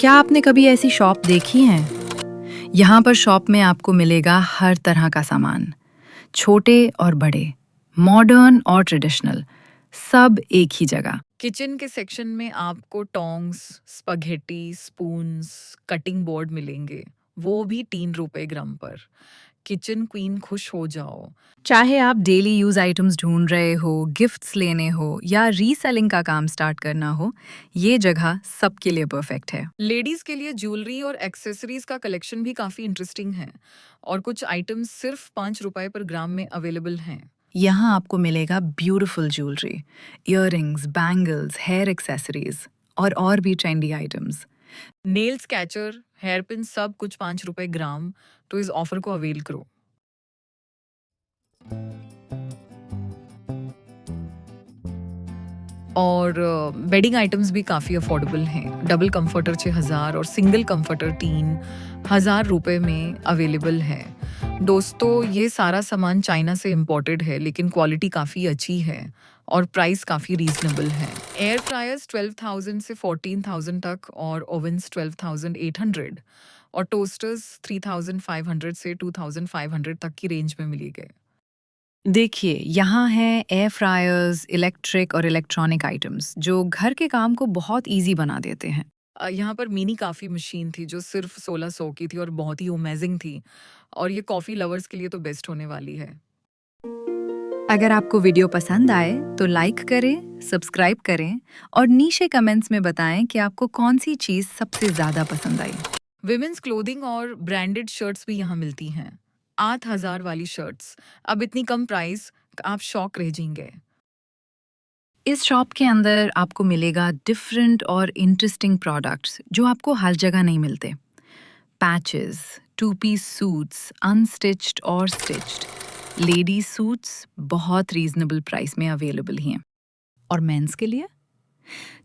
क्या आपने कभी ऐसी शॉप देखी है? यहाँ पर शॉप में आपको मिलेगा हर तरह का सामान, छोटे और बड़े, मॉडर्न और ट्रेडिशनल, सब एक ही जगह। किचन के सेक्शन में आपको tongs, spaghetti, spoons, cutting board मिलेंगे, वो भी 3 रुपए ग्राम पर। किचन क्वीन खुश हो जाओ। चाहे आप डेली यूज आइटम्स ढूंढ रहे हो, गिफ्ट्स लेने हो या रीसेलिंग का काम स्टार्ट करना हो, ये जगह सबके लिए परफेक्ट है। लेडीज के लिए ज्वेलरी और एक्सेसरीज का कलेक्शन भी काफी इंटरेस्टिंग है और कुछ आइटम्स सिर्फ 5 रुपए पर ग्राम में अवेलेबल हैं। यहाँ आपको मिलेगा beautiful jewellery, earrings, bangles, hair accessories और भी ट्रेंडी आइटम्स। नेल स्केचर, हेयर पिन सब कुछ 5 रुपए ग्राम, तो इस ऑफर को अवेल करो। और बेडिंग आइटम्स भी काफ़ी अफोर्डेबल हैं। डबल कंफर्टर 6,000 और सिंगल कंफर्टर 3,000 रुपए में अवेलेबल है। दोस्तों, ये सारा सामान चाइना से इम्पोर्टेड है, लेकिन क्वालिटी काफ़ी अच्छी है और प्राइस काफ़ी रीजनेबल है। एयर फ्रायर्स 12,000 से 14,000 तक और ओवन्स 12,800 और टोस्टर्स 3,500 से 2,500 तक की रेंज में मिलेंगे। देखिए, यहाँ हैं एयर फ्रायर्स, इलेक्ट्रिक और इलेक्ट्रॉनिक आइटम्स जो घर के काम को बहुत इजी बना देते हैं। यहाँ पर मिनी काफ़ी मशीन थी जो सिर्फ 1600 की थी और बहुत ही अमेजिंग थी और ये कॉफ़ी लवर्स के लिए तो बेस्ट होने वाली है। अगर आपको वीडियो पसंद आए तो लाइक करें, सब्सक्राइब करें और नीचे कमेंट्स में बताएं कि आपको कौन सी चीज़ सबसे ज़्यादा पसंद आई। विमेंस क्लोथिंग और ब्रांडेड शर्ट्स भी यहाँ मिलती हैं। 8,000 वाली शर्ट्स, अब इतनी कम प्राइस, आप शॉक रह जाएंगे। इस शॉप के अंदर आपको मिलेगा डिफरेंट और इंटरेस्टिंग प्रोडक्ट्स जो आपको हर जगह नहीं मिलते। Patches, two piece suits, unstitched और स्टिच्ड, लेडीज सूट्स बहुत रीजनेबल प्राइस में अवेलेबल हैं। और मेंस के लिए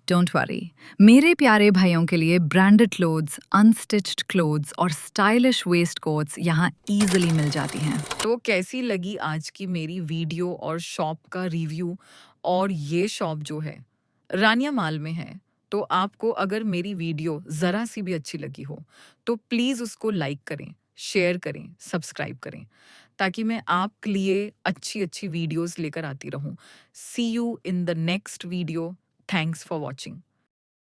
डोंट वरी, मेरे प्यारे भाइयों के लिए ब्रांडेड क्लोथ्स, अनस्टिच्ड क्लोथ्स और स्टाइलिश वेस्ट कोट्स यहाँ इजीली मिल जाती हैं। तो कैसी लगी आज की मेरी वीडियो और शॉप का रिव्यू? और ये शॉप जो है रानिया माल में है, तो आपको अगर मेरी वीडियो ज़रा सी भी अच्छी लगी हो तो प्लीज़ उसको लाइक करें, शेयर करें, सब्सक्राइब करें, ताकि मैं आपके लिए अच्छी अच्छी वीडियोस लेकर आती रहूं। See you in the next video. Thanks for watching.